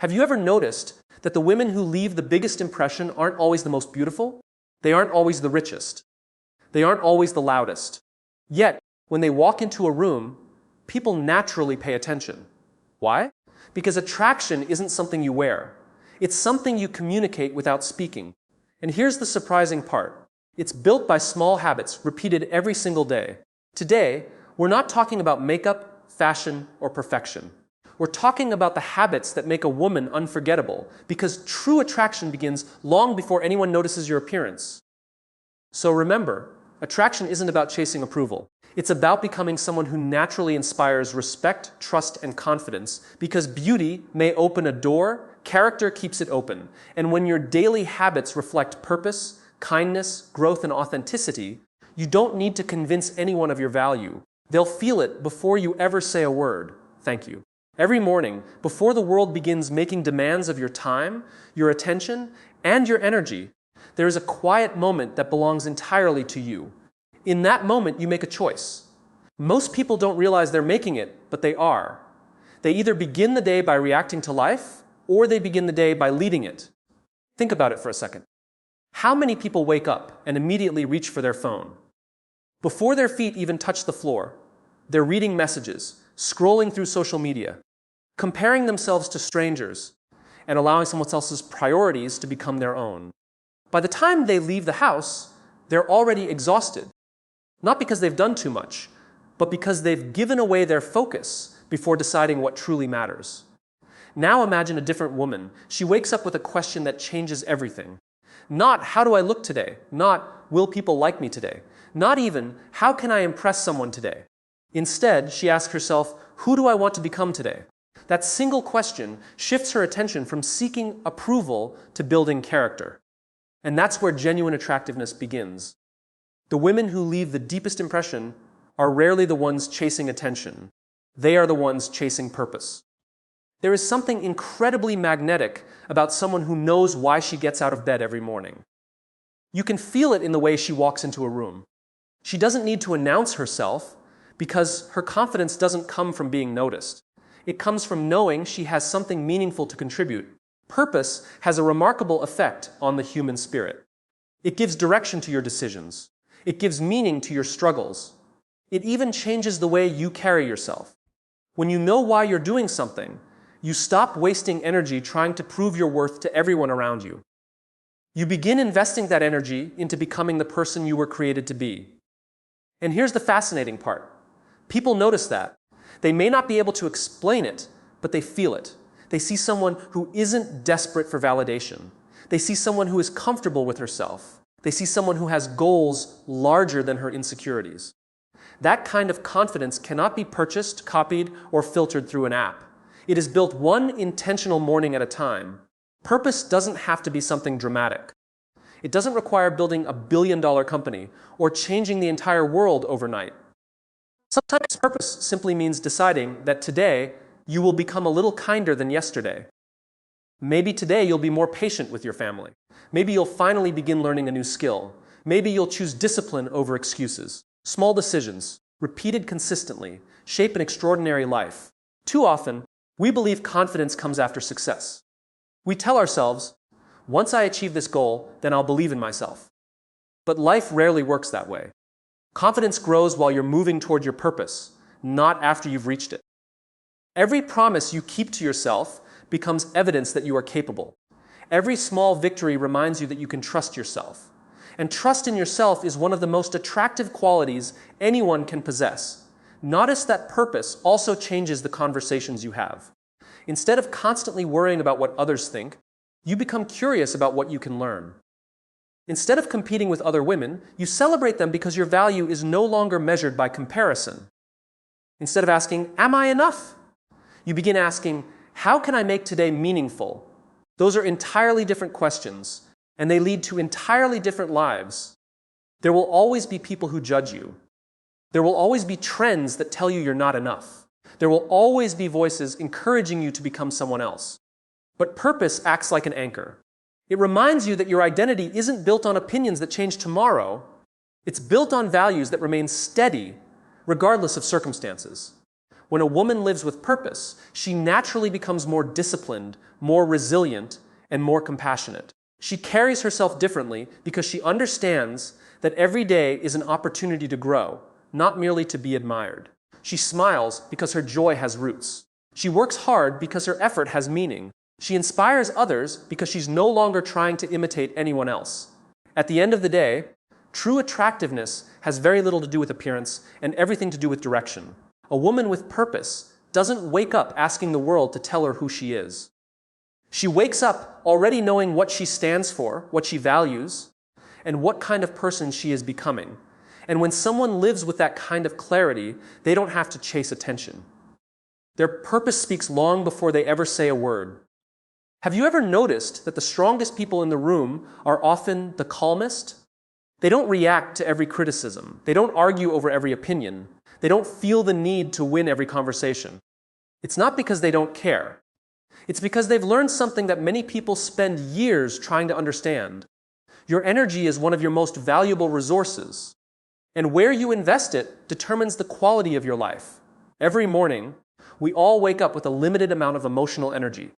Have you ever noticed that the women who leave the biggest impression aren't always the most beautiful? They aren't always the richest. They aren't always the loudest. Yet, when they walk into a room, people naturally pay attention. Why? Because attraction isn't something you wear. It's something you communicate without speaking. And here's the surprising part. It's built by small habits repeated every single day. Today, we're not talking about makeup, fashion, or perfection. We're talking about the habits that make a woman unforgettable, because true attraction begins long before anyone notices your appearance. So remember, attraction isn't about chasing approval. It's about becoming someone who naturally inspires respect, trust, and confidence, because beauty may open a door, character keeps it open. And when your daily habits reflect purpose, kindness, growth, and authenticity, you don't need to convince anyone of your value. They'll feel it before you ever say a word. Thank you. Every morning, before the world begins making demands of your time, your attention, and your energy, there is a quiet moment that belongs entirely to you. In that moment, you make a choice. Most people don't realize they're making it, but they are. They either begin the day by reacting to life, or they begin the day by leading it. Think about it for a second. How many people wake up and immediately reach for their phone? Before their feet even touch the floor, they're reading messages, scrolling through social media, comparing themselves to strangers, and allowing someone else's priorities to become their own. By the time they leave the house, they're already exhausted. Not because they've done too much, but because they've given away their focus before deciding what truly matters. Now imagine a different woman. She wakes up with a question that changes everything. Not, how do I look today? Not, will people like me today? Not even, how can I impress someone today? Instead, she asks herself, who do I want to become today? That single question shifts her attention from seeking approval to building character. And that's where genuine attractiveness begins. The women who leave the deepest impression are rarely the ones chasing attention. They are the ones chasing purpose. There is something incredibly magnetic about someone who knows why she gets out of bed every morning. You can feel it in the way she walks into a room. She doesn't need to announce herself because her confidence doesn't come from being noticed. It comes from knowing she has something meaningful to contribute. Purpose has a remarkable effect on the human spirit. It gives direction to your decisions. It gives meaning to your struggles. It even changes the way you carry yourself. When you know why you're doing something, you stop wasting energy trying to prove your worth to everyone around you. You begin investing that energy into becoming the person you were created to be. And here's the fascinating part. People notice that. They may not be able to explain it, but they feel it. They see someone who isn't desperate for validation. They see someone who is comfortable with herself. They see someone who has goals larger than her insecurities. That kind of confidence cannot be purchased, copied, or filtered through an app. It is built one intentional morning at a time. Purpose doesn't have to be something dramatic. It doesn't require building a billion-dollar company or changing the entire world overnight. Sometimes purpose simply means deciding that today you will become a little kinder than yesterday. Maybe today you'll be more patient with your family. Maybe you'll finally begin learning a new skill. Maybe you'll choose discipline over excuses. Small decisions, repeated consistently, shape an extraordinary life. Too often, we believe confidence comes after success. We tell ourselves, once I achieve this goal, then I'll believe in myself. But life rarely works that way. Confidence grows while you're moving toward your purpose, not after you've reached it. Every promise you keep to yourself becomes evidence that you are capable. Every small victory reminds you that you can trust yourself. And trust in yourself is one of the most attractive qualities anyone can possess. Notice that purpose also changes the conversations you have. Instead of constantly worrying about what others think, you become curious about what you can learn. Instead of competing with other women, you celebrate them because your value is no longer measured by comparison. Instead of asking, am I enough? You begin asking, how can I make today meaningful? Those are entirely different questions, and they lead to entirely different lives. There will always be people who judge you. There will always be trends that tell you you're not enough. There will always be voices encouraging you to become someone else. But purpose acts like an anchor. It reminds you that your identity isn't built on opinions that change tomorrow. It's built on values that remain steady, regardless of circumstances. When a woman lives with purpose, she naturally becomes more disciplined, more resilient, and more compassionate. She carries herself differently because she understands that every day is an opportunity to grow, not merely to be admired. She smiles because her joy has roots. She works hard because her effort has meaning. She inspires others because she's no longer trying to imitate anyone else. At the end of the day, true attractiveness has very little to do with appearance and everything to do with direction. A woman with purpose doesn't wake up asking the world to tell her who she is. She wakes up already knowing what she stands for, what she values, and what kind of person she is becoming. And when someone lives with that kind of clarity, they don't have to chase attention. Their purpose speaks long before they ever say a word. Have you ever noticed that the strongest people in the room are often the calmest? They don't react to every criticism. They don't argue over every opinion. They don't feel the need to win every conversation. It's not because they don't care. It's because they've learned something that many people spend years trying to understand. Your energy is one of your most valuable resources, and where you invest it determines the quality of your life. Every morning, we all wake up with a limited amount of emotional energy.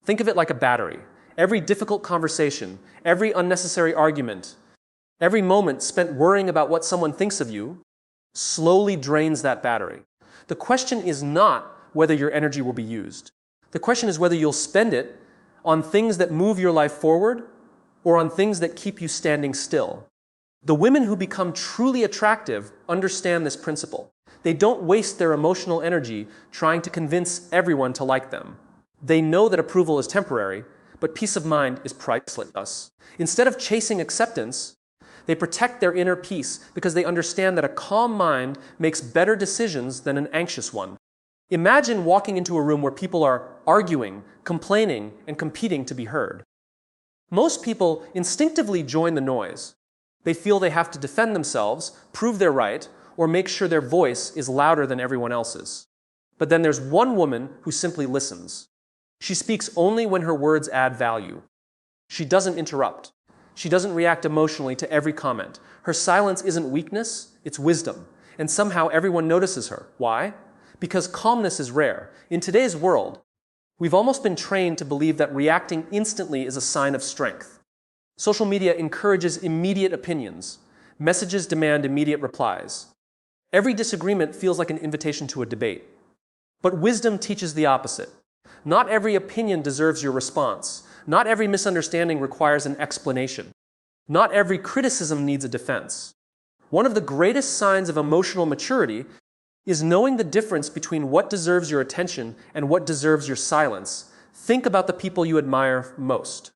Think of it like a battery. Every difficult conversation, every unnecessary argument, every moment spent worrying about what someone thinks of you slowly drains that battery. The question is not whether your energy will be used. The question is whether you'll spend it on things that move your life forward or on things that keep you standing still. The women who become truly attractive understand this principle. They don't waste their emotional energy trying to convince everyone to like them. They know that approval is temporary, but peace of mind is priceless. Instead of chasing acceptance, they protect their inner peace because they understand that a calm mind makes better decisions than an anxious one. Imagine walking into a room where people are arguing, complaining, and competing to be heard. Most people instinctively join the noise. They feel they have to defend themselves, prove they're right, or make sure their voice is louder than everyone else's. But then there's one woman who simply listens. She speaks only when her words add value. She doesn't interrupt. She doesn't react emotionally to every comment. Her silence isn't weakness, it's wisdom. And somehow everyone notices her. Why? Because calmness is rare. In today's world, we've almost been trained to believe that reacting instantly is a sign of strength. Social media encourages immediate opinions. Messages demand immediate replies. Every disagreement feels like an invitation to a debate. But wisdom teaches the opposite. Not every opinion deserves your response. Not every misunderstanding requires an explanation. Not every criticism needs a defense. One of the greatest signs of emotional maturity is knowing the difference between what deserves your attention and what deserves your silence. Think about the people you admire most.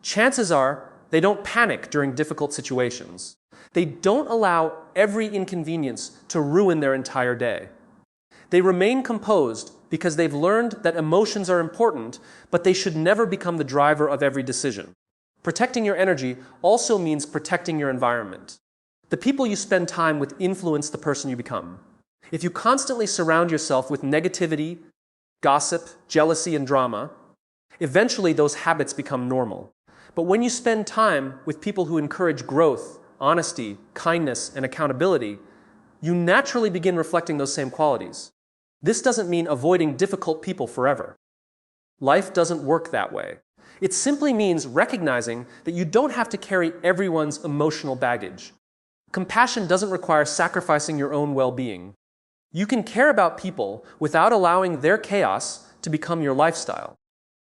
Chances are they don't panic during difficult situations. They don't allow every inconvenience to ruin their entire day. They remain composed because they've learned that emotions are important, but they should never become the driver of every decision. Protecting your energy also means protecting your environment. The people you spend time with influence the person you become. If you constantly surround yourself with negativity, gossip, jealousy, and drama, eventually those habits become normal. But when you spend time with people who encourage growth, honesty, kindness, and accountability, you naturally begin reflecting those same qualities. This doesn't mean avoiding difficult people forever. Life doesn't work that way. It simply means recognizing that you don't have to carry everyone's emotional baggage. Compassion doesn't require sacrificing your own well-being. You can care about people without allowing their chaos to become your lifestyle.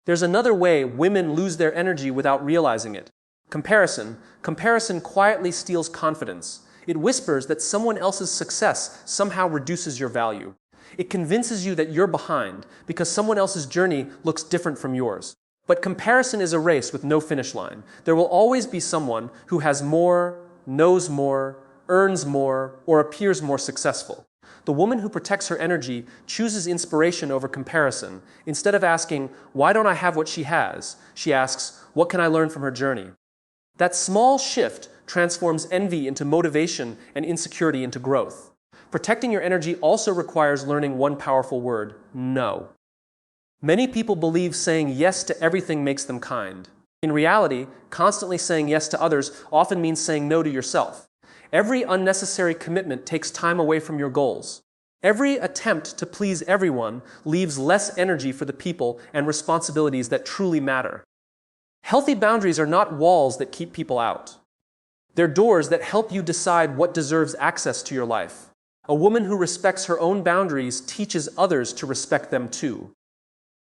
There's another way women lose their energy without realizing it. Comparison. Comparison quietly steals confidence. It whispers that someone else's success somehow reduces your value. It convinces you that you're behind because someone else's journey looks different from yours. But comparison is a race with no finish line. There will always be someone who has more, knows more, earns more, or appears more successful. The woman who protects her energy chooses inspiration over comparison. Instead of asking, "Why don't I have what she has?" she asks, "What can I learn from her journey?" That small shift transforms envy into motivation and insecurity into growth. Protecting your energy also requires learning one powerful word: no. Many people believe saying yes to everything makes them kind. In reality, constantly saying yes to others often means saying no to yourself. Every unnecessary commitment takes time away from your goals. Every attempt to please everyone leaves less energy for the people and responsibilities that truly matter. Healthy boundaries are not walls that keep people out. They're doors that help you decide what deserves access to your life. A woman who respects her own boundaries teaches others to respect them too.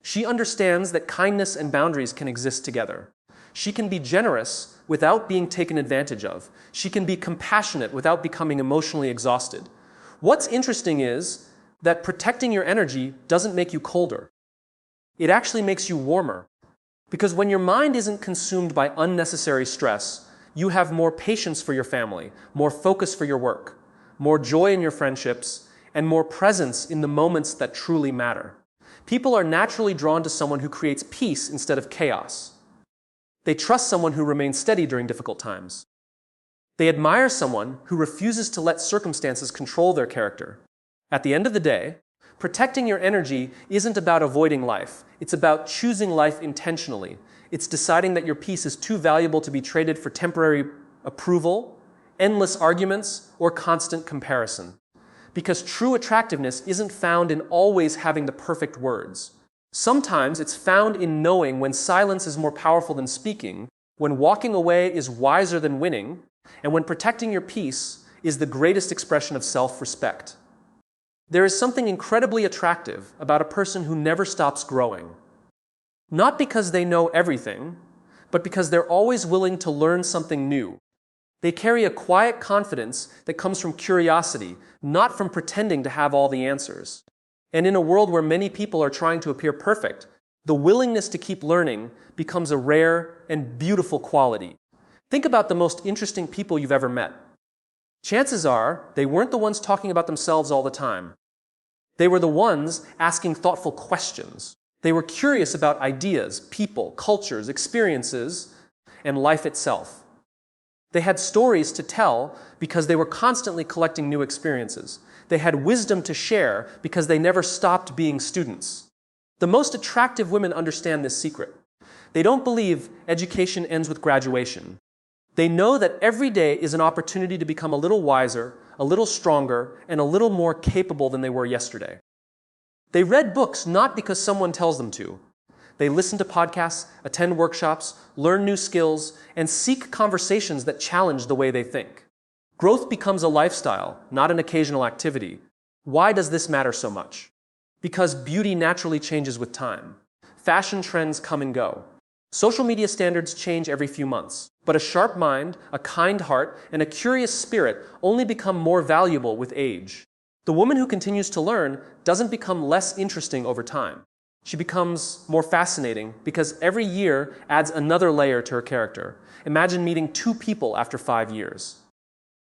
She understands that kindness and boundaries can exist together. She can be generous without being taken advantage of. She can be compassionate without becoming emotionally exhausted. What's interesting is that protecting your energy doesn't make you colder. It actually makes you warmer. Because when your mind isn't consumed by unnecessary stress, you have more patience for your family, more focus for your work, more joy in your friendships, and more presence in the moments that truly matter. People are naturally drawn to someone who creates peace instead of chaos. They trust someone who remains steady during difficult times. They admire someone who refuses to let circumstances control their character. At the end of the day, protecting your energy isn't about avoiding life. It's about choosing life intentionally. It's deciding that your peace is too valuable to be traded for temporary approval, endless arguments, or constant comparison. Because true attractiveness isn't found in always having the perfect words. Sometimes it's found in knowing when silence is more powerful than speaking, when walking away is wiser than winning, and when protecting your peace is the greatest expression of self-respect. There is something incredibly attractive about a person who never stops growing. Not because they know everything, but because they're always willing to learn something new. They carry a quiet confidence that comes from curiosity, not from pretending to have all the answers. And in a world where many people are trying to appear perfect, the willingness to keep learning becomes a rare and beautiful quality. Think about the most interesting people you've ever met. Chances are they weren't the ones talking about themselves all the time. They were the ones asking thoughtful questions. They were curious about ideas, people, cultures, experiences, and life itself. They had stories to tell because they were constantly collecting new experiences. They had wisdom to share because they never stopped being students. The most attractive women understand this secret. They don't believe education ends with graduation. They know that every day is an opportunity to become a little wiser, a little stronger, and a little more capable than they were yesterday. They read books not because someone tells them to. They listen to podcasts, attend workshops, learn new skills, and seek conversations that challenge the way they think. Growth becomes a lifestyle, not an occasional activity. Why does this matter so much? Because beauty naturally changes with time. Fashion trends come and go. Social media standards change every few months. But a sharp mind, a kind heart, and a curious spirit only become more valuable with age. The woman who continues to learn doesn't become less interesting over time. She becomes more fascinating because every year adds another layer to her character. Imagine meeting two people after 5 years.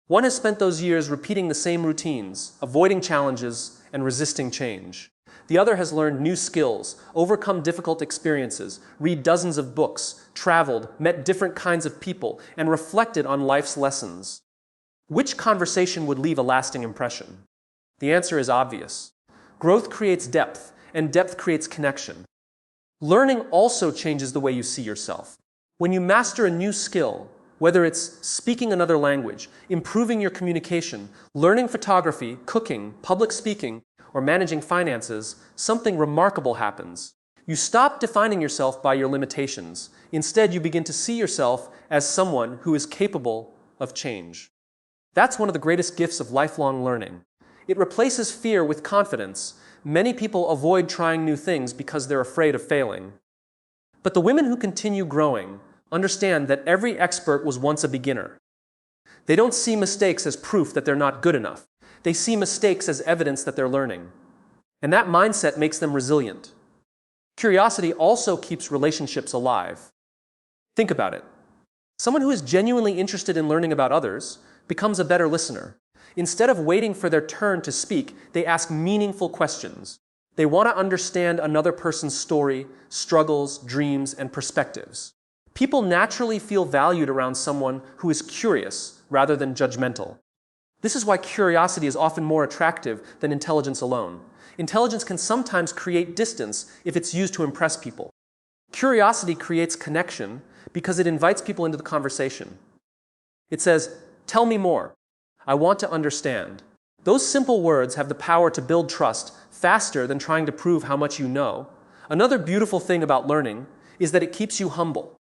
One has spent those years repeating the same routines, avoiding challenges, and resisting change. The other has learned new skills, overcome difficult experiences, read dozens of books, traveled, met different kinds of people, and reflected on life's lessons. Which conversation would leave a lasting impression? The answer is obvious. Growth creates depth, and depth creates connection. Learning also changes the way you see yourself. When you master a new skill, whether it's speaking another language, improving your communication, learning photography, cooking, public speaking, or managing finances, something remarkable happens. You stop defining yourself by your limitations. Instead, you begin to see yourself as someone who is capable of change. That's one of the greatest gifts of lifelong learning. It replaces fear with confidence. Many people avoid trying new things because they're afraid of failing. But the women who continue growing understand that every expert was once a beginner. They don't see mistakes as proof that they're not good enough. They see mistakes as evidence that they're learning. And that mindset makes them resilient. Curiosity also keeps relationships alive. Think about it. Someone who is genuinely interested in learning about others becomes a better listener. Instead of waiting for their turn to speak, they ask meaningful questions. They want to understand another person's story, struggles, dreams, and perspectives. People naturally feel valued around someone who is curious rather than judgmental. This is why curiosity is often more attractive than intelligence alone. Intelligence can sometimes create distance if it's used to impress people. Curiosity creates connection because it invites people into the conversation. It says, "Tell me more. I want to understand." Those simple words have the power to build trust faster than trying to prove how much you know. Another beautiful thing about learning is that it keeps you humble.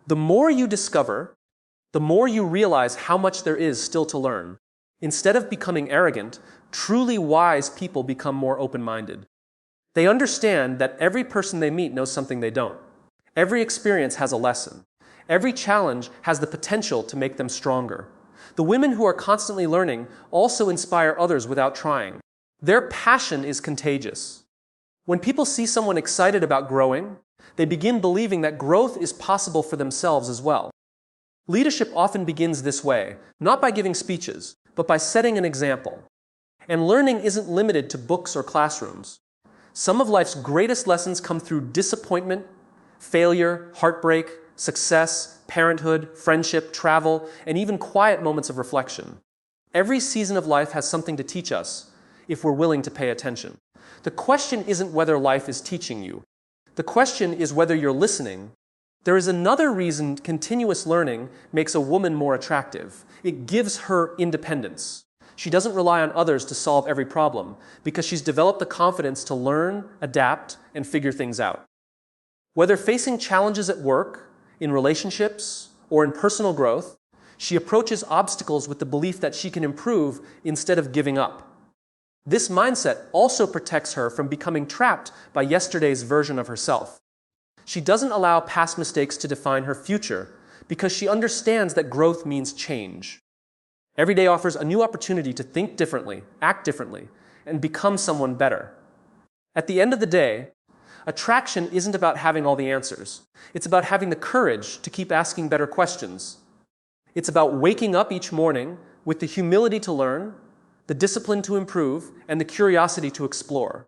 The more you discover, the more you realize how much there is still to learn. Instead of becoming arrogant, truly wise people become more open-minded. They understand that every person they meet knows something they don't. Every experience has a lesson. Every challenge has the potential to make them stronger. The women who are constantly learning also inspire others without trying. Their passion is contagious. When people see someone excited about growing, they begin believing that growth is possible for themselves as well. Leadership often begins this way, not by giving speeches, but by setting an example. And learning isn't limited to books or classrooms. Some of life's greatest lessons come through disappointment, failure, heartbreak, success, parenthood, friendship, travel, and even quiet moments of reflection. Every season of life has something to teach us if we're willing to pay attention. The question isn't whether life is teaching you. The question is whether you're listening. There is another reason continuous learning makes a woman more attractive. It gives her independence. She doesn't rely on others to solve every problem because she's developed the confidence to learn, adapt, and figure things out. Whether facing challenges at work, in relationships, or in personal growth, she approaches obstacles with the belief that she can improve instead of giving up. This mindset also protects her from becoming trapped by yesterday's version of herself. She doesn't allow past mistakes to define her future because she understands that growth means change. Every day offers a new opportunity to think differently, act differently, and become someone better. At the end of the day, attraction isn't about having all the answers. It's about having the courage to keep asking better questions. It's about waking up each morning with the humility to learn, the discipline to improve, and the curiosity to explore.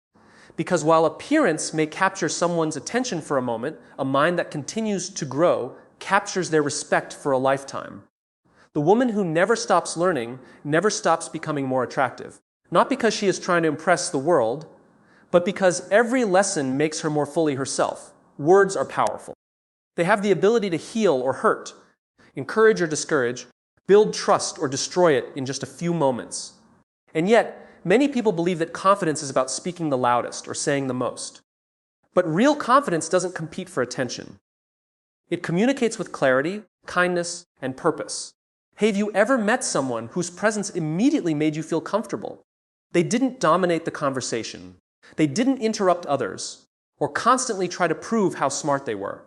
Because while appearance may capture someone's attention for a moment, a mind that continues to grow captures their respect for a lifetime. The woman who never stops learning never stops becoming more attractive. Not because she is trying to impress the world, but because every lesson makes her more fully herself. Words are powerful. They have the ability to heal or hurt, encourage or discourage, build trust or destroy it in just a few moments. And yet, many people believe that confidence is about speaking the loudest or saying the most. But real confidence doesn't compete for attention. It communicates with clarity, kindness, and purpose. Have you ever met someone whose presence immediately made you feel comfortable? They didn't dominate the conversation. They didn't interrupt others or constantly try to prove how smart they were.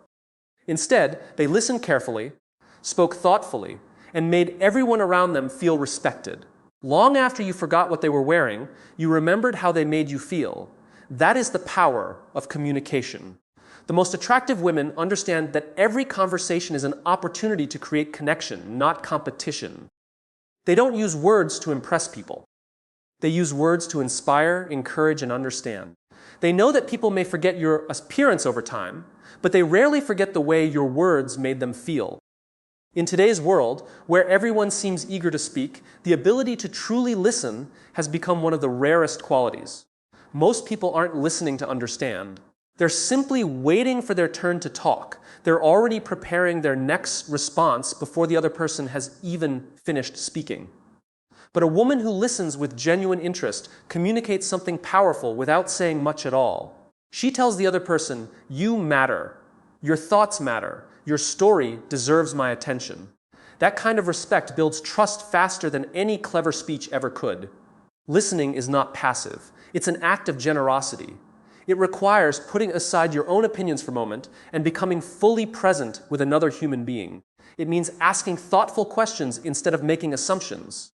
Instead, they listened carefully, spoke thoughtfully, and made everyone around them feel respected. Long after you forgot what they were wearing, you remembered how they made you feel. That is the power of communication. The most attractive women understand that every conversation is an opportunity to create connection, not competition. They don't use words to impress people. They use words to inspire, encourage, and understand. They know that people may forget your appearance over time, but they rarely forget the way your words made them feel. In today's world, where everyone seems eager to speak, the ability to truly listen has become one of the rarest qualities. Most people aren't listening to understand. They're simply waiting for their turn to talk. They're already preparing their next response before the other person has even finished speaking. But a woman who listens with genuine interest communicates something powerful without saying much at all. She tells the other person, "You matter. Your thoughts matter. Your story deserves my attention." That kind of respect builds trust faster than any clever speech ever could. Listening is not passive. It's an act of generosity. It requires putting aside your own opinions for a moment and becoming fully present with another human being. It means asking thoughtful questions instead of making assumptions.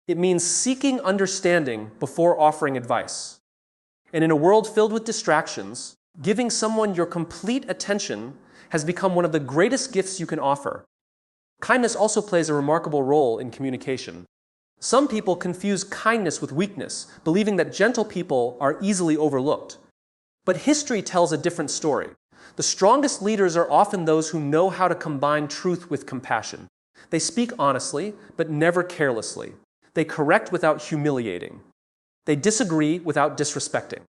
It means seeking understanding before offering advice. And in a world filled with distractions, giving someone your complete attention has become one of the greatest gifts you can offer. Kindness also plays a remarkable role in communication. Some people confuse kindness with weakness, believing that gentle people are easily overlooked. But history tells a different story. The strongest leaders are often those who know how to combine truth with compassion. They speak honestly, but never carelessly. They correct without humiliating. They disagree without disrespecting.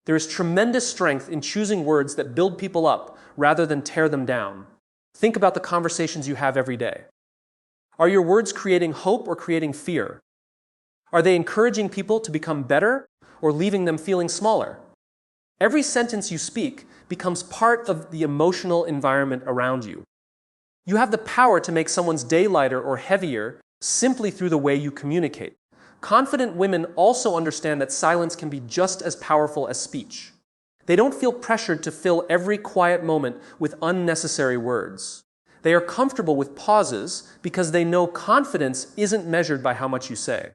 There is tremendous strength in choosing words that build people up rather than tear them down. Think about the conversations you have every day. Are your words creating hope or creating fear? Are they encouraging people to become better or leaving them feeling smaller? Every sentence you speak becomes part of the emotional environment around you. You have the power to make someone's day lighter or heavier simply through the way you communicate. Confident women also understand that silence can be just as powerful as speech. They don't feel pressured to fill every quiet moment with unnecessary words. They are comfortable with pauses because they know confidence isn't measured by how much you say.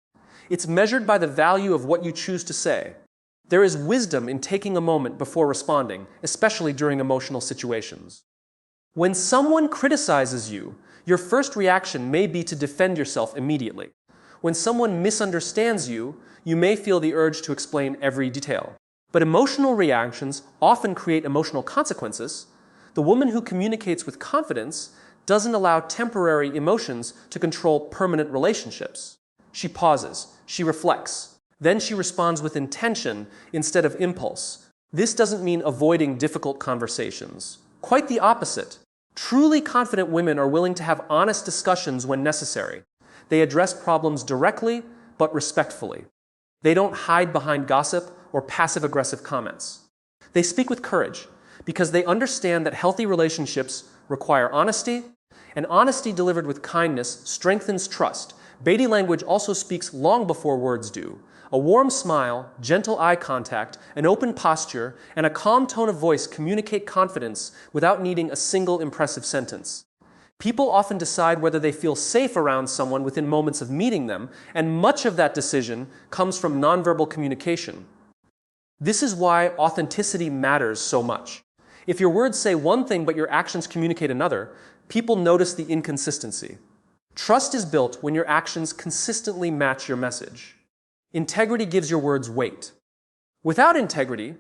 It's measured by the value of what you choose to say. There is wisdom in taking a moment before responding, especially during emotional situations. When someone criticizes you, your first reaction may be to defend yourself immediately. When someone misunderstands you, you may feel the urge to explain every detail. But emotional reactions often create emotional consequences. The woman who communicates with confidence doesn't allow temporary emotions to control permanent relationships. She pauses, she reflects, then she responds with intention instead of impulse. This doesn't mean avoiding difficult conversations. Quite the opposite. Truly confident women are willing to have honest discussions when necessary. They address problems directly but respectfully. They don't hide behind gossip or passive-aggressive comments. They speak with courage because they understand that healthy relationships require honesty, and honesty delivered with kindness strengthens trust. Body language also speaks long before words do. A warm smile, gentle eye contact, an open posture, and a calm tone of voice communicate confidence without needing a single impressive sentence. People often decide whether they feel safe around someone within moments of meeting them, and much of that decision comes from nonverbal communication. This is why authenticity matters so much. If your words say one thing but your actions communicate another, people notice the inconsistency. Trust is built when your actions consistently match your message. Integrity gives your words weight. Without integrity,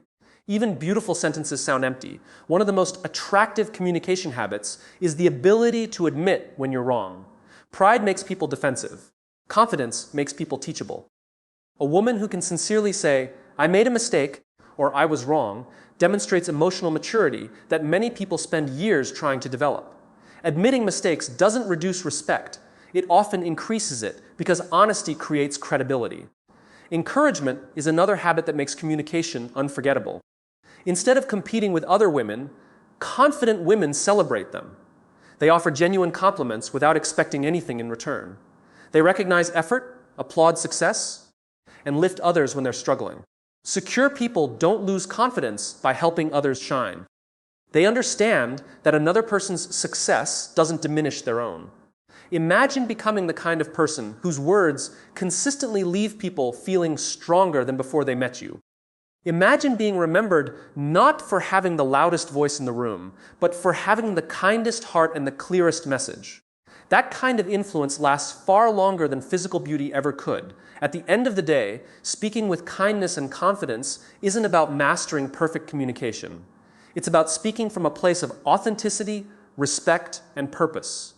even beautiful sentences sound empty. One of the most attractive communication habits is the ability to admit when you're wrong. Pride makes people defensive. Confidence makes people teachable. A woman who can sincerely say, "I made a mistake," or "I was wrong," demonstrates emotional maturity that many people spend years trying to develop. Admitting mistakes doesn't reduce respect. It often increases it because honesty creates credibility. Encouragement is another habit that makes communication unforgettable. Instead of competing with other women, confident women celebrate them. They offer genuine compliments without expecting anything in return. They recognize effort, applaud success, and lift others when they're struggling. Secure people don't lose confidence by helping others shine. They understand that another person's success doesn't diminish their own. Imagine becoming the kind of person whose words consistently leave people feeling stronger than before they met you. Imagine being remembered not for having the loudest voice in the room, but for having the kindest heart and the clearest message. That kind of influence lasts far longer than physical beauty ever could. At the end of the day, speaking with kindness and confidence isn't about mastering perfect communication. It's about speaking from a place of authenticity, respect, and purpose.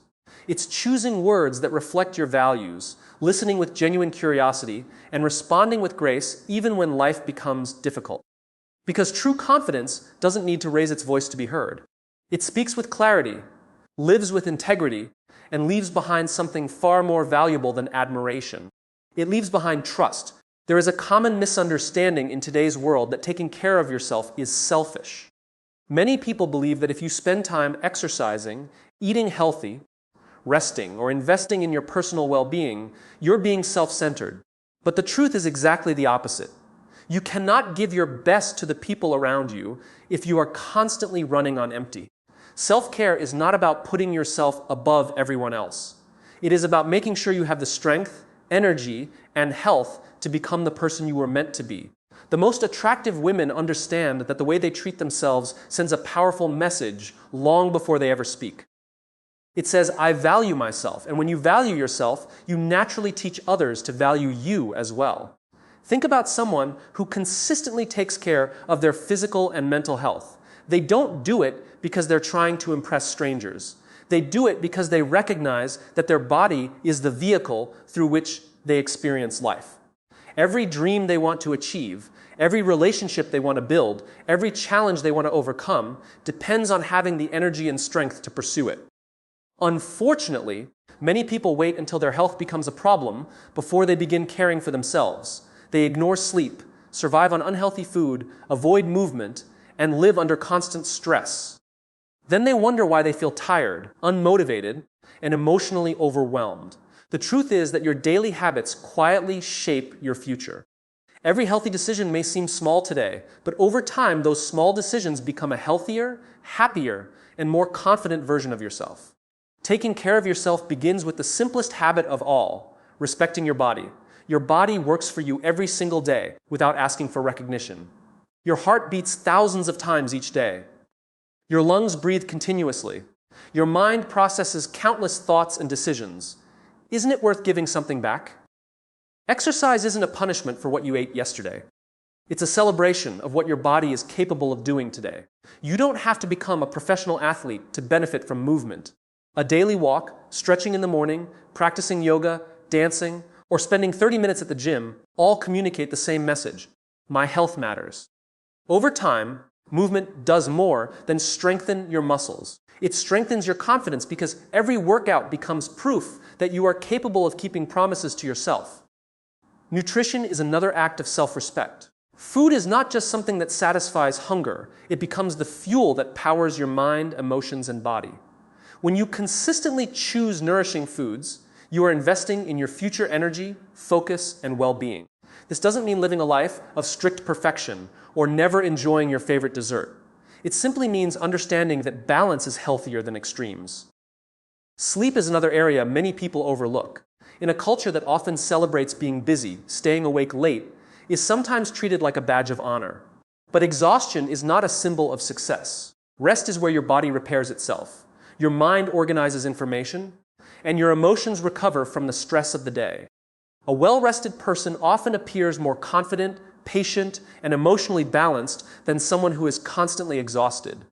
It's choosing words that reflect your values, listening with genuine curiosity, and responding with grace even when life becomes difficult. Because true confidence doesn't need to raise its voice to be heard. It speaks with clarity, lives with integrity, and leaves behind something far more valuable than admiration. It leaves behind trust. There is a common misunderstanding in today's world that taking care of yourself is selfish. Many people believe that if you spend time exercising, eating healthy, resting, or investing in your personal well-being, you're being self-centered. But the truth is exactly the opposite. You cannot give your best to the people around you if you are constantly running on empty. Self-care is not about putting yourself above everyone else. It is about making sure you have the strength, energy, and health to become the person you were meant to be. The most attractive women understand that the way they treat themselves sends a powerful message long before they ever speak. It says, "I value myself," and when you value yourself, you naturally teach others to value you as well. Think about someone who consistently takes care of their physical and mental health. They don't do it because they're trying to impress strangers. They do it because they recognize that their body is the vehicle through which they experience life. Every dream they want to achieve, every relationship they want to build, every challenge they want to overcome depends on having the energy and strength to pursue it. Unfortunately, Many people wait until their health becomes a problem before they begin caring for themselves. They ignore sleep, survive on unhealthy food, avoid movement, and live under constant stress. Then they wonder why they feel tired, unmotivated, and emotionally overwhelmed. The truth is that your daily habits quietly shape your future. Every healthy decision may seem small today, but over time, those small decisions become a healthier, happier, and more confident version of yourself. Taking care of yourself begins with the simplest habit of all, respecting your body. Your body works for you every single day without asking for recognition. Your heart beats thousands of times each day. Your lungs breathe continuously. Your mind processes countless thoughts and decisions. Isn't it worth giving something back? Exercise isn't a punishment for what you ate yesterday. It's a celebration of what your body is capable of doing today. You don't have to become a professional athlete to benefit from movement. A daily walk, stretching in the morning, practicing yoga, dancing, or spending 30 minutes at the gym all communicate the same message: my health matters. Over time, movement does more than strengthen your muscles. It strengthens your confidence because every workout becomes proof that you are capable of keeping promises to yourself. Nutrition is another act of self-respect. Food is not just something that satisfies hunger. It becomes the fuel that powers your mind, emotions, and body. When you consistently choose nourishing foods, you are investing in your future energy, focus, and well-being. This doesn't mean living a life of strict perfection or never enjoying your favorite dessert. It simply means understanding that balance is healthier than extremes. Sleep is another area many people overlook. In a culture that often celebrates being busy, staying awake late is sometimes treated like a badge of honor. But exhaustion is not a symbol of success. Rest is where your body repairs itself. Your mind organizes information, and your emotions recover from the stress of the day. A well-rested person often appears more confident, patient, and emotionally balanced than someone who is constantly exhausted.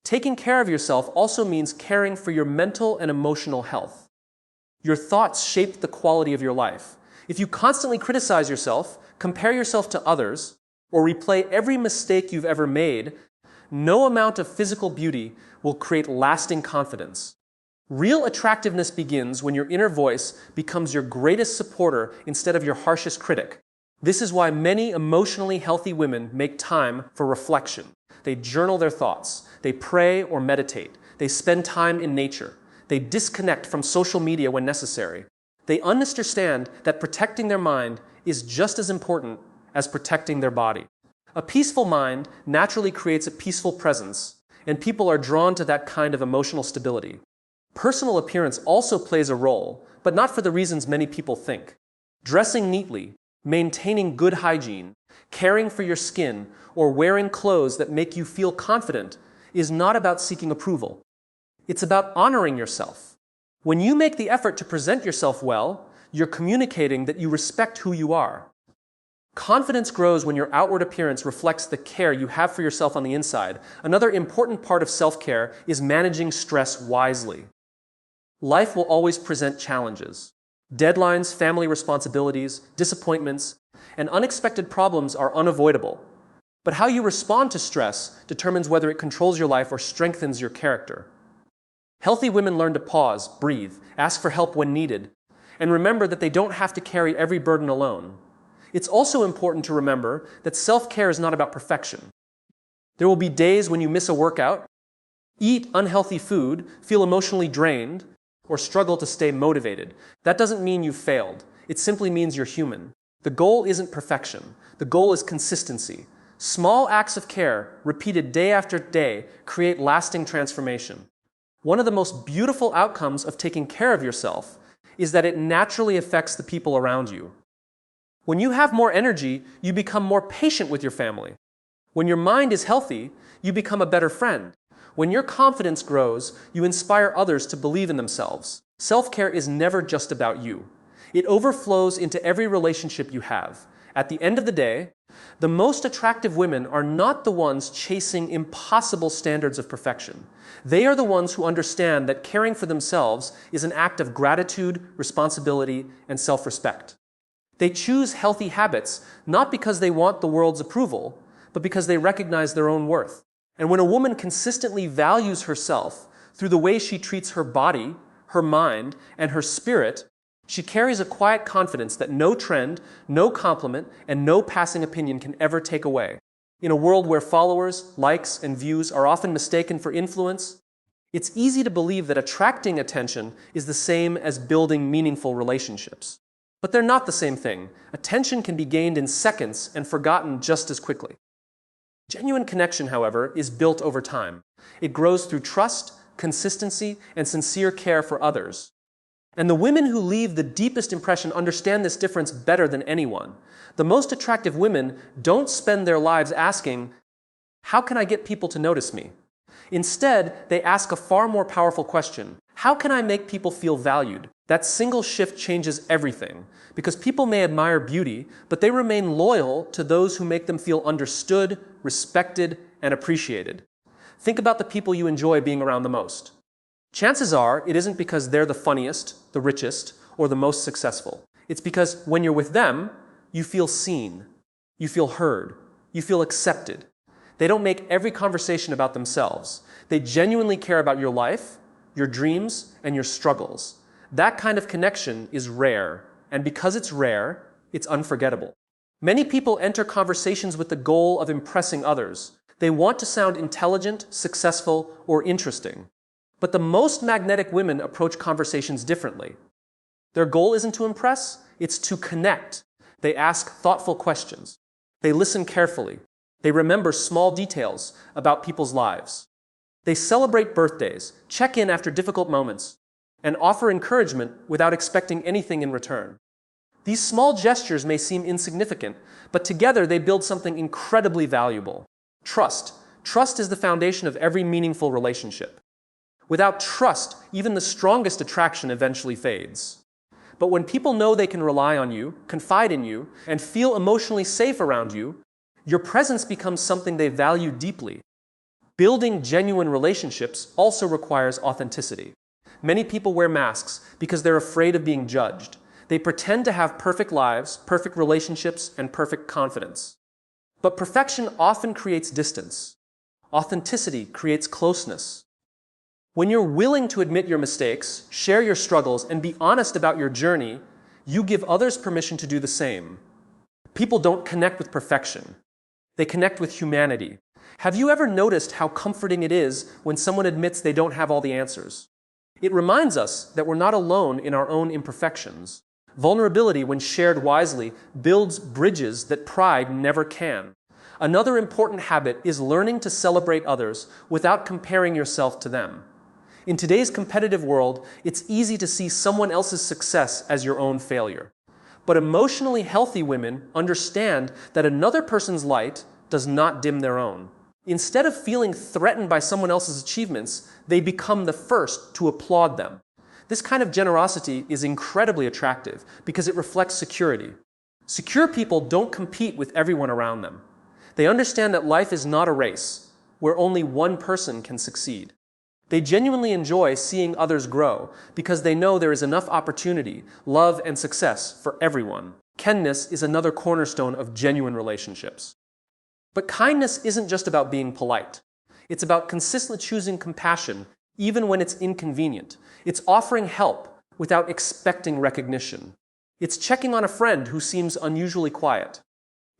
Taking care of yourself also means caring for your mental and emotional health. Your thoughts shape the quality of your life. If you constantly criticize yourself, compare yourself to others, or replay every mistake you've ever made, no amount of physical beauty will create lasting confidence. Real attractiveness begins when your inner voice becomes your greatest supporter instead of your harshest critic. This is why many emotionally healthy women make time for reflection. They journal their thoughts. They pray or meditate. They spend time in nature. They disconnect from social media when necessary. They understand that protecting their mind is just as important as protecting their body. A peaceful mind naturally creates a peaceful presence, and people are drawn to that kind of emotional stability. Personal appearance also plays a role, but not for the reasons many people think. Dressing neatly, maintaining good hygiene, caring for your skin, or wearing clothes that make you feel confident is not about seeking approval. It's about honoring yourself. When you make the effort to present yourself well, you're communicating that you respect who you are. Confidence grows when your outward appearance reflects the care you have for yourself on the inside. Another important part of self-care is managing stress wisely. Life will always present challenges. Deadlines, family responsibilities, disappointments, and unexpected problems are unavoidable. But how you respond to stress determines whether it controls your life or strengthens your character. Healthy women learn to pause, breathe, ask for help when needed, and remember that they don't have to carry every burden alone. It's also important to remember that self-care is not about perfection. There will be days when you miss a workout, eat unhealthy food, feel emotionally drained, or struggle to stay motivated. That doesn't mean you've failed. It simply means you're human. The goal isn't perfection. The goal is consistency. Small acts of care, repeated day after day, create lasting transformation. One of the most beautiful outcomes of taking care of yourself is that it naturally affects the people around you. When you have more energy, you become more patient with your family. When your mind is healthy, you become a better friend. When your confidence grows, you inspire others to believe in themselves. Self-care is never just about you. It overflows into every relationship you have. At the end of the day, the most attractive women are not the ones chasing impossible standards of perfection. They are the ones who understand that caring for themselves is an act of gratitude, responsibility, and self-respect. They choose healthy habits not because they want the world's approval, but because they recognize their own worth. And when a woman consistently values herself through the way she treats her body, her mind, and her spirit, she carries a quiet confidence that no trend, no compliment, and no passing opinion can ever take away. In a world where followers, likes, and views are often mistaken for influence, it's easy to believe that attracting attention is the same as building meaningful relationships. But they're not the same thing. Attention can be gained in seconds and forgotten just as quickly. Genuine connection, however, is built over time. It grows through trust, consistency, and sincere care for others. And the women who leave the deepest impression understand this difference better than anyone. The most attractive women don't spend their lives asking, "How can I get people to notice me?" Instead, they ask a far more powerful question: how can I make people feel valued? That single shift changes everything, because people may admire beauty, but they remain loyal to those who make them feel understood, respected, and appreciated. Think about the people you enjoy being around the most. Chances are it isn't because they're the funniest, the richest, or the most successful. It's because when you're with them, you feel seen, you feel heard, you feel accepted. They don't make every conversation about themselves. They genuinely care about your life, your dreams, and your struggles. That kind of connection is rare, and because it's rare, it's unforgettable. Many people enter conversations with the goal of impressing others. They want to sound intelligent, successful, or interesting. But the most magnetic women approach conversations differently. Their goal isn't to impress, it's to connect. They ask thoughtful questions. They listen carefully. They remember small details about people's lives. They celebrate birthdays, check in after difficult moments, and offer encouragement without expecting anything in return. These small gestures may seem insignificant, but together they build something incredibly valuable. Trust. Trust is the foundation of every meaningful relationship. Without trust, even the strongest attraction eventually fades. But when people know they can rely on you, confide in you, and feel emotionally safe around you, your presence becomes something they value deeply. Building genuine relationships also requires authenticity. Many people wear masks because they're afraid of being judged. They pretend to have perfect lives, perfect relationships, and perfect confidence. But perfection often creates distance. Authenticity creates closeness. When you're willing to admit your mistakes, share your struggles, and be honest about your journey, you give others permission to do the same. People don't connect with perfection. They connect with humanity. Have you ever noticed how comforting it is when someone admits they don't have all the answers? It reminds us that we're not alone in our own imperfections. Vulnerability, when shared wisely, builds bridges that pride never can. Another important habit is learning to celebrate others without comparing yourself to them. In today's competitive world, it's easy to see someone else's success as your own failure. But emotionally healthy women understand that another person's light does not dim their own. Instead of feeling threatened by someone else's achievements, they become the first to applaud them. This kind of generosity is incredibly attractive because it reflects security. Secure people don't compete with everyone around them. They understand that life is not a race where only one person can succeed. They genuinely enjoy seeing others grow because they know there is enough opportunity, love, and success for everyone. Kindness is another cornerstone of genuine relationships. But kindness isn't just about being polite. It's about consistently choosing compassion, even when it's inconvenient. It's offering help without expecting recognition. It's checking on a friend who seems unusually quiet.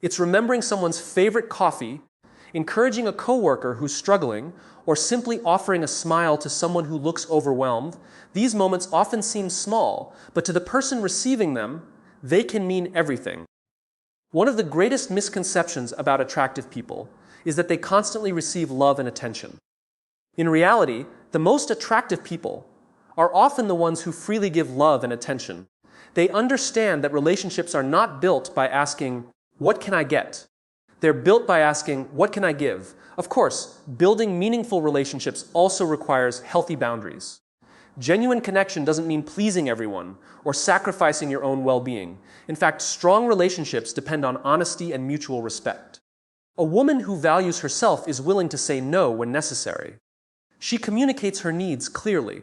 It's remembering someone's favorite coffee, encouraging a coworker who's struggling, or simply offering a smile to someone who looks overwhelmed. These moments often seem small, but to the person receiving them, they can mean everything. One of the greatest misconceptions about attractive people is that they constantly receive love and attention. In reality, the most attractive people are often the ones who freely give love and attention. They understand that relationships are not built by asking, "What can I get?" They're built by asking, "What can I give?" Of course, building meaningful relationships also requires healthy boundaries. Genuine connection doesn't mean pleasing everyone or sacrificing your own well-being. In fact, strong relationships depend on honesty and mutual respect. A woman who values herself is willing to say no when necessary. She communicates her needs clearly.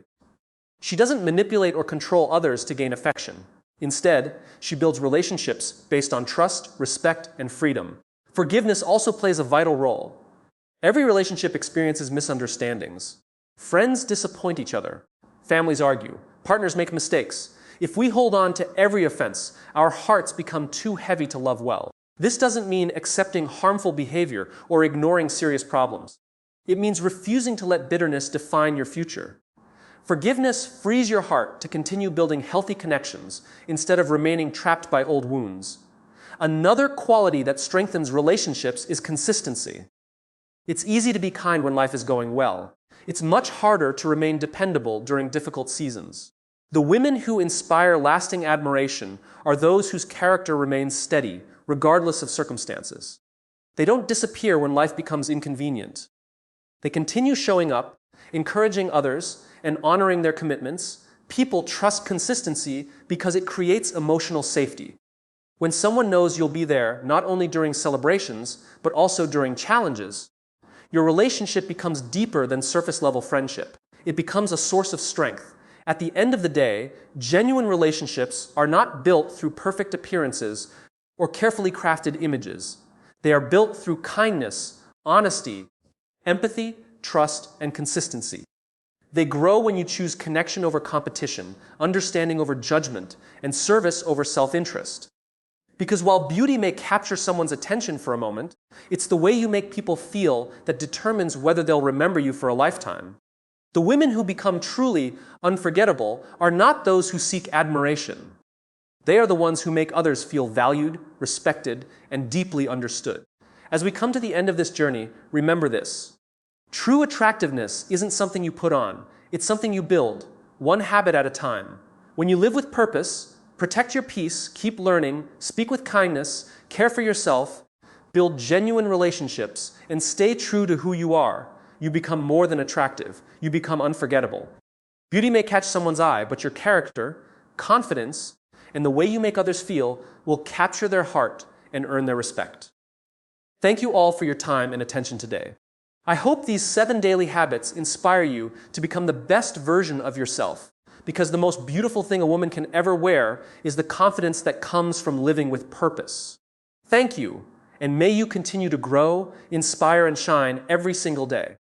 She doesn't manipulate or control others to gain affection. Instead, she builds relationships based on trust, respect, and freedom. Forgiveness also plays a vital role. Every relationship experiences misunderstandings. Friends disappoint each other. Families argue. Partners make mistakes. If we hold on to every offense, our hearts become too heavy to love well. This doesn't mean accepting harmful behavior or ignoring serious problems. It means refusing to let bitterness define your future. Forgiveness frees your heart to continue building healthy connections instead of remaining trapped by old wounds. Another quality that strengthens relationships is consistency. It's easy to be kind when life is going well. It's much harder to remain dependable during difficult seasons. The women who inspire lasting admiration are those whose character remains steady, regardless of circumstances. They don't disappear when life becomes inconvenient. They continue showing up, encouraging others, and honoring their commitments. People trust consistency because it creates emotional safety. When someone knows you'll be there not only during celebrations, but also during challenges, your relationship becomes deeper than surface-level friendship. It becomes a source of strength. At the end of the day, genuine relationships are not built through perfect appearances or carefully crafted images. They are built through kindness, honesty, empathy, trust, and consistency. They grow when you choose connection over competition, understanding over judgment, and service over self-interest. Because while beauty may capture someone's attention for a moment, it's the way you make people feel that determines whether they'll remember you for a lifetime. The women who become truly unforgettable are not those who seek admiration. They are the ones who make others feel valued, respected, and deeply understood. As we come to the end of this journey, remember this. True attractiveness isn't something you put on. It's something you build, one habit at a time. When you live with purpose, protect your peace, keep learning, speak with kindness, care for yourself, build genuine relationships, and stay true to who you are, you become more than attractive. You become unforgettable. Beauty may catch someone's eye, but your character, confidence, and the way you make others feel will capture their heart and earn their respect. Thank you all for your time and attention today. I hope these 7 daily habits inspire you to become the best version of yourself, because the most beautiful thing a woman can ever wear is the confidence that comes from living with purpose. Thank you, and may you continue to grow, inspire, and shine every single day.